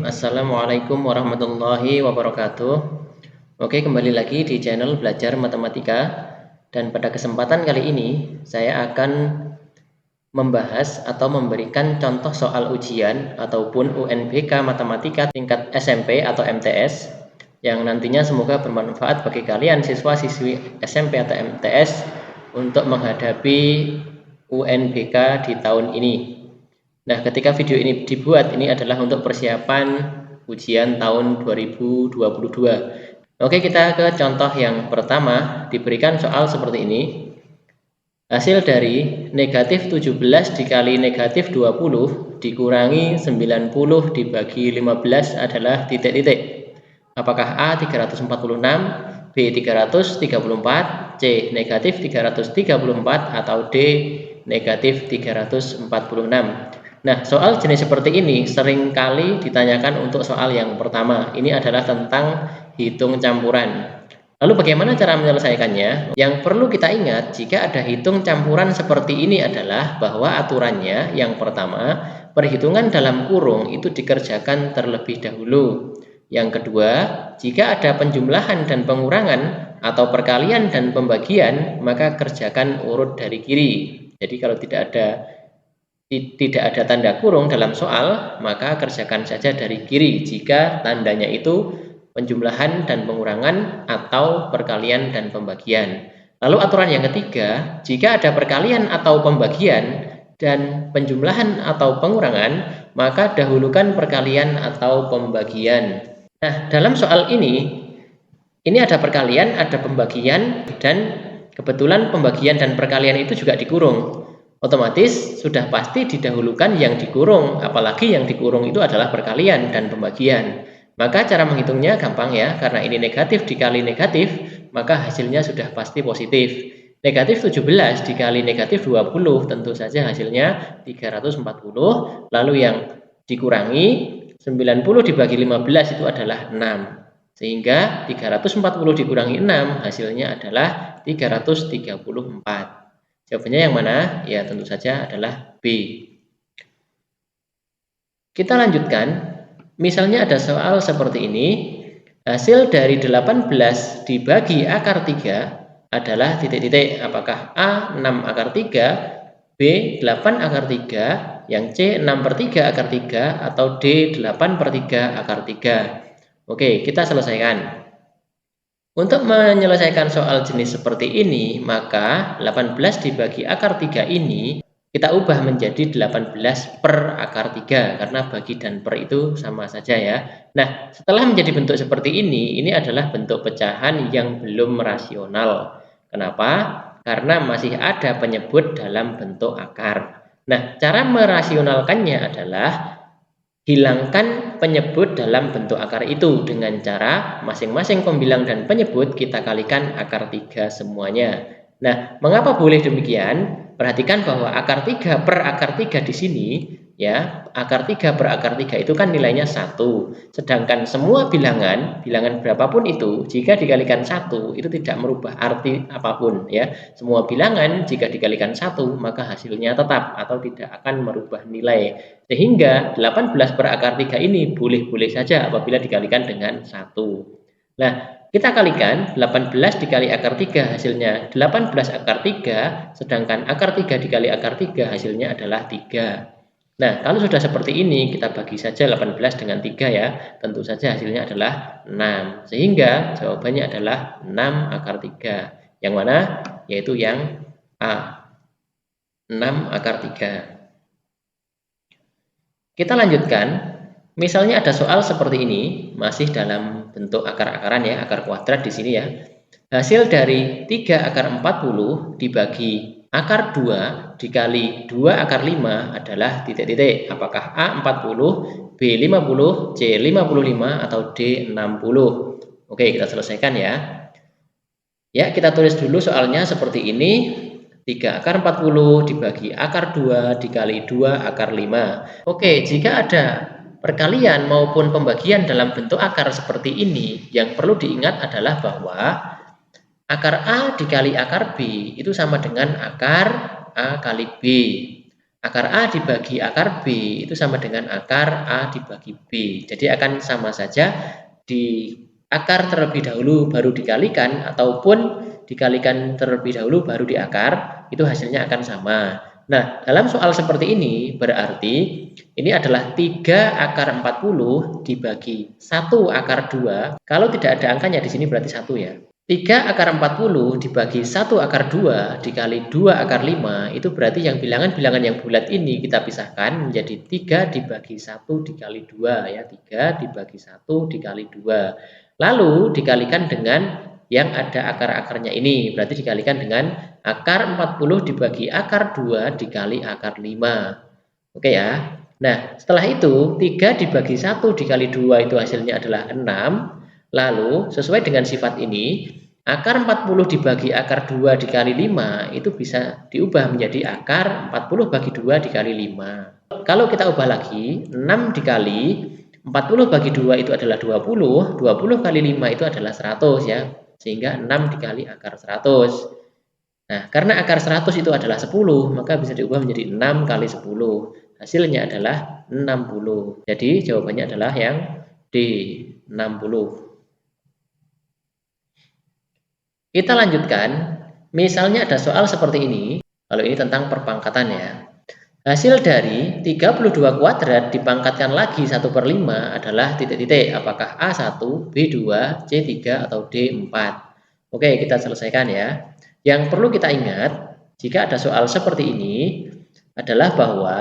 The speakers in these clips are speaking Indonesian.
Assalamualaikum warahmatullahi wabarakatuh. Oke, kembali lagi di channel Belajar Matematika. Dan pada kesempatan kali ini, saya akan membahas atau memberikan contoh soal ujian ataupun UNBK Matematika tingkat SMP atau MTS yang nantinya semoga bermanfaat bagi kalian siswa-siswi SMP atau MTS untuk menghadapi UNBK di tahun ini. Nah, ketika video ini dibuat, ini adalah untuk persiapan ujian tahun 2022. Oke, kita ke contoh yang pertama. Diberikan soal seperti ini. Hasil dari negatif 17 dikali negatif 20 dikurangi 90 dibagi 15 adalah titik-titik. Apakah A 346, B 334, C negatif 334, atau D negatif 346. Nah, soal jenis seperti ini seringkali ditanyakan untuk soal yang pertama. Ini adalah tentang hitung campuran. Lalu bagaimana cara menyelesaikannya? Yang perlu kita ingat jika ada hitung campuran seperti ini adalah bahwa aturannya yang pertama, perhitungan dalam kurung itu dikerjakan terlebih dahulu. Yang kedua, jika ada penjumlahan dan pengurangan atau perkalian dan pembagian, maka kerjakan urut dari kiri. Jadi kalau tidak ada tanda kurung dalam soal, maka kerjakan saja dari kiri jika tandanya itu penjumlahan dan pengurangan atau perkalian dan pembagian. Lalu aturan yang ketiga, jika ada perkalian atau pembagian dan penjumlahan atau pengurangan, maka dahulukan perkalian atau pembagian. Nah, dalam soal ini ada perkalian, ada pembagian, dan kebetulan pembagian dan perkalian itu juga dikurung. Otomatis sudah pasti didahulukan yang dikurung, apalagi yang dikurung itu adalah perkalian dan pembagian. Maka cara menghitungnya gampang ya, karena ini negatif dikali negatif, maka hasilnya sudah pasti positif. Negatif 17 dikali negatif 20, tentu saja hasilnya 340, lalu yang dikurangi 90 dibagi 15 itu adalah 6. Sehingga 340 dikurangi 6 hasilnya adalah 334. Jawabannya yang mana? Ya tentu saja adalah B. Kita lanjutkan. Misalnya ada soal seperti ini. Hasil dari 18 dibagi akar 3 adalah titik-titik. Apakah A 6 akar 3, B 8 akar 3, yang C 6/3 akar 3, atau D 8/3 akar 3. Oke, kita selesaikan. Untuk menyelesaikan soal jenis seperti ini, maka 18 dibagi akar 3 ini kita ubah menjadi 18 per akar 3, karena bagi dan per itu sama saja ya. Nah, setelah menjadi bentuk seperti ini adalah bentuk pecahan yang belum rasional. Kenapa? Karena masih ada penyebut dalam bentuk akar. Nah, cara merasionalkannya adalah hilangkan penyebut dalam bentuk akar itu dengan cara masing-masing pembilang dan penyebut kita kalikan akar 3 semuanya. Nah, mengapa boleh demikian? Perhatikan bahwa akar 3 per akar 3 di sini, ya, akar 3 per akar 3 itu kan nilainya 1. Sedangkan semua bilangan berapapun itu, jika dikalikan 1, itu tidak merubah arti apapun, ya. Semua bilangan jika dikalikan 1, maka hasilnya tetap atau tidak akan merubah nilai. Sehingga 18 per akar 3 ini boleh-boleh saja apabila dikalikan dengan 1. Nah, kita kalikan 18 dikali akar 3 hasilnya 18 akar 3, sedangkan akar 3 dikali akar 3 hasilnya adalah 3. Nah, kalau sudah seperti ini, kita bagi saja 18 dengan 3 ya. Tentu saja hasilnya adalah 6. Sehingga jawabannya adalah 6 akar 3. Yang mana? Yaitu yang A. 6 akar 3. Kita lanjutkan. Misalnya ada soal seperti ini, masih dalam bentuk akar-akaran ya, akar kuadrat di sini ya. Hasil dari 3 akar 40 dibagi akar 2 dikali 2 akar 5 adalah titik-titik. Apakah A 40, B 50, C 55, atau D 60? Oke, kita selesaikan ya. Ya, kita tulis dulu soalnya seperti ini. 3 akar 40 dibagi akar 2 dikali 2 akar 5. Oke, jika ada perkalian maupun pembagian dalam bentuk akar seperti ini, yang perlu diingat adalah bahwa akar A dikali akar B itu sama dengan akar A kali B. akar A dibagi akar B itu sama dengan akar A dibagi B. Jadi akan sama saja di akar terlebih dahulu baru dikalikan ataupun dikalikan terlebih dahulu baru di akar, itu hasilnya akan sama. Nah, dalam soal seperti ini berarti ini adalah 3 akar 40 dibagi 1 akar 2. Kalau tidak ada angkanya di sini berarti 1 ya. 3 akar 40 dibagi 1 akar 2 dikali 2 akar 5 itu berarti yang bilangan-bilangan yang bulat ini kita pisahkan menjadi 3 dibagi 1 dikali 2 ya. 3 dibagi 1 dikali 2. Lalu dikalikan dengan yang ada akar-akarnya ini. Berarti dikalikan dengan akar 40 dibagi akar 2 dikali akar 5. Oke ya. Nah, setelah itu 3 dibagi 1 dikali 2 itu hasilnya adalah 6. Lalu, sesuai dengan sifat ini, akar 40 dibagi akar 2 dikali 5 itu bisa diubah menjadi akar 40 bagi 2 dikali 5. Kalau kita ubah lagi, 6 dikali 40 bagi 2 itu adalah 20, 20 kali 5 itu adalah 100 ya. Sehingga 6 dikali akar 100. Nah, karena akar 100 itu adalah 10, maka bisa diubah menjadi 6 kali 10. Hasilnya adalah 60. Jadi jawabannya adalah yang D, 60. Kita lanjutkan, misalnya ada soal seperti ini, kalau ini tentang perpangkatan ya. Hasil dari 32 kuadrat dipangkatkan lagi 1/5 adalah titik-titik, apakah A1, B2, C3, atau D4. Oke, kita selesaikan ya. Yang perlu kita ingat, jika ada soal seperti ini, adalah bahwa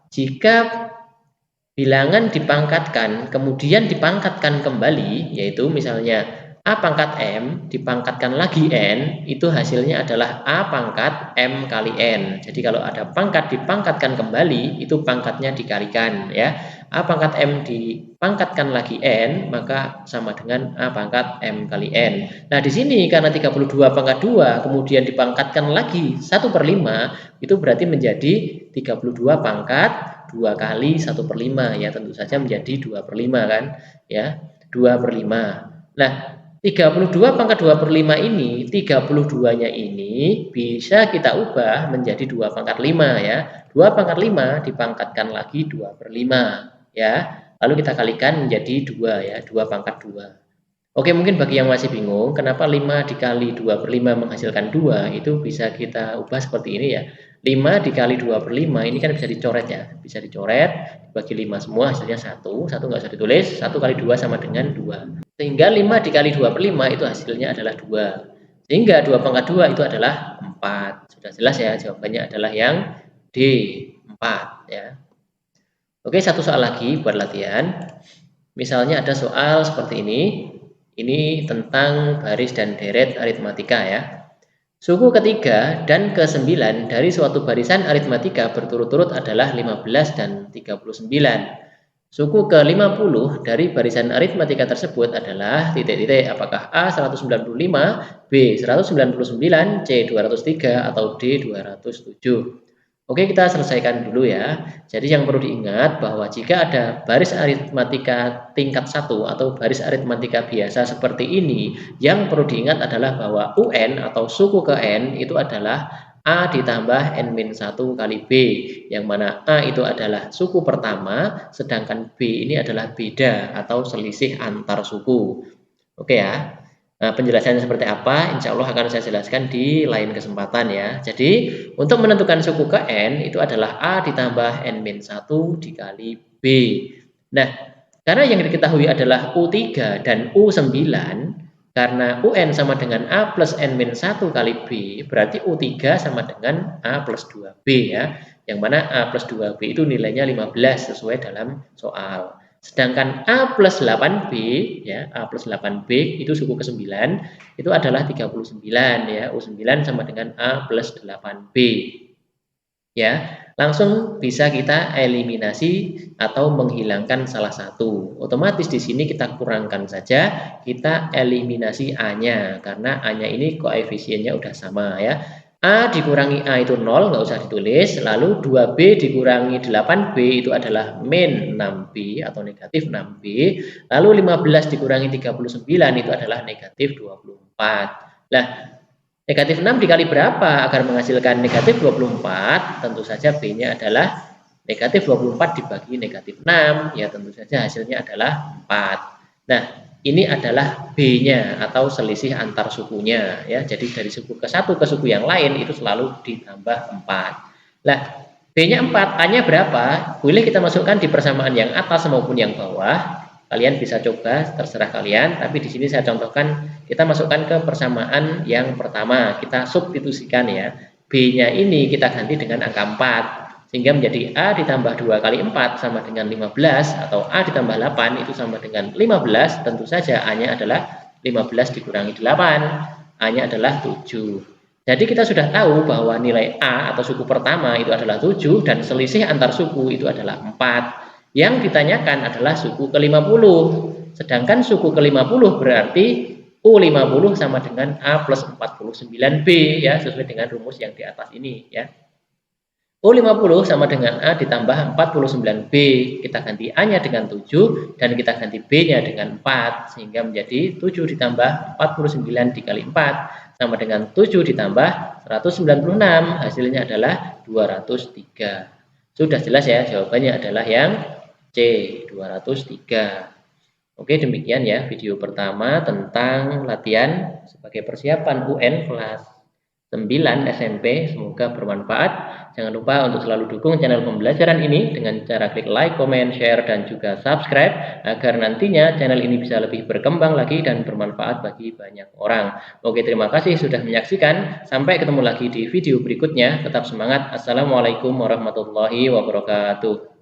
jika bilangan dipangkatkan, kemudian dipangkatkan kembali, yaitu misalnya A pangkat M dipangkatkan lagi N, itu hasilnya adalah A pangkat M kali N. Jadi kalau ada pangkat dipangkatkan kembali, itu pangkatnya dikalikan ya. A pangkat M dipangkatkan lagi N, maka sama dengan A pangkat M kali N. Nah di sini karena 32 pangkat 2, kemudian dipangkatkan lagi 1/5, itu berarti menjadi 32 pangkat 2 kali 1/5 ya, tentu saja menjadi 2/5 kan ya, 2/5. Nah 32 pangkat 2/5 ini, 32-nya ini bisa kita ubah menjadi 2 pangkat 5 ya. 2 pangkat 5 dipangkatkan lagi 2/5 ya. Lalu kita kalikan menjadi 2 ya, 2 pangkat 2. Oke, mungkin bagi yang masih bingung kenapa 5 dikali 2/5 menghasilkan 2, itu bisa kita ubah seperti ini ya. 5 dikali 2/5 ini kan bisa dicoret ya, bisa dicoret, bagi 5 semua hasilnya 1, 1 nggak usah ditulis, 1 kali 2 sama dengan 2. Sehingga 5 dikali 2/5 itu hasilnya adalah 2. Sehingga 2 pangkat 2 itu adalah 4. Sudah jelas ya, jawabannya adalah yang D, 4 ya. Oke, satu soal lagi buat latihan. Misalnya ada soal seperti ini. Ini tentang baris dan deret aritmatika ya. Suku ketiga dan ke-9 dari suatu barisan aritmatika berturut-turut adalah 15 dan 39. Suku ke-50 dari barisan aritmatika tersebut adalah titik-titik, apakah A 195, B 199, C 203, atau D 207. Oke, kita selesaikan dulu ya. Jadi yang perlu diingat bahwa jika ada baris aritmatika tingkat 1 atau baris aritmatika biasa seperti ini, yang perlu diingat adalah bahwa UN atau suku ke N itu adalah A ditambah N-1 kali B, yang mana A itu adalah suku pertama, sedangkan B ini adalah beda atau selisih antar suku. Oke ya. Nah, penjelasannya seperti apa? Insya Allah akan saya jelaskan di lain kesempatan ya. Jadi, untuk menentukan suku ke N itu adalah A ditambah N-1 dikali B. Nah, karena yang diketahui adalah U3 dan U9, karena UN sama dengan A plus N-1 kali B, berarti U3 sama dengan A plus 2B ya. Yang mana A plus 2B itu nilainya 15 sesuai dalam soal. Sedangkan A plus 8B, ya, A plus 8B itu suku ke-9, itu adalah 39 ya. U9 sama dengan A plus 8B. Ya, langsung bisa kita eliminasi atau menghilangkan salah satu. Otomatis di sini kita kurangkan saja, kita eliminasi A-nya karena A-nya ini koefisiennya udah sama ya. A dikurangi A itu 0, nggak usah ditulis. Lalu 2B dikurangi 8B itu adalah min 6B atau negatif 6B. Lalu 15 dikurangi 39 itu adalah negatif 24. Nah, Negatif 6 dikali berapa agar menghasilkan negatif 24? Tentu saja B-nya adalah negatif 24 dibagi negatif 6. Ya tentu saja hasilnya adalah 4. Nah, ini adalah B-nya atau selisih antar sukunya. Ya, jadi dari suku ke satu ke suku yang lain itu selalu ditambah 4. Nah, B-nya 4, A-nya berapa? Boleh kita masukkan di persamaan yang atas maupun yang bawah. Kalian bisa coba, terserah kalian. Tapi di sini saya contohkan, kita masukkan ke persamaan yang pertama. Kita substitusikan ya. B-nya ini kita ganti dengan angka 4. Sehingga menjadi A ditambah 2 kali 4 sama dengan 15. Atau A ditambah 8 itu sama dengan 15. Tentu saja A-nya adalah 15 dikurangi 8. A-nya adalah 7. Jadi kita sudah tahu bahwa nilai A atau suku pertama itu adalah 7 dan selisih antar suku itu adalah 4. Yang ditanyakan adalah suku ke-50. Sedangkan suku ke-50 berarti U50 sama dengan A plus 49B ya, sesuai dengan rumus yang di atas ini ya. U50 sama dengan A ditambah 49B. Kita ganti A-nya dengan 7 dan kita ganti B-nya dengan 4. Sehingga menjadi 7 ditambah 49 dikali 4 sama dengan 7 ditambah 196. Hasilnya adalah 203. Sudah jelas ya, jawabannya adalah yang C, 203. Oke, demikian ya video pertama tentang latihan sebagai persiapan UN kelas 9 SMP. Semoga bermanfaat. Jangan lupa untuk selalu dukung channel pembelajaran ini dengan cara klik like, comment, share, dan juga subscribe agar nantinya channel ini bisa lebih berkembang lagi dan bermanfaat bagi banyak orang. Oke, terima kasih sudah menyaksikan. Sampai ketemu lagi di video berikutnya. Tetap semangat. Assalamualaikum warahmatullahi wabarakatuh.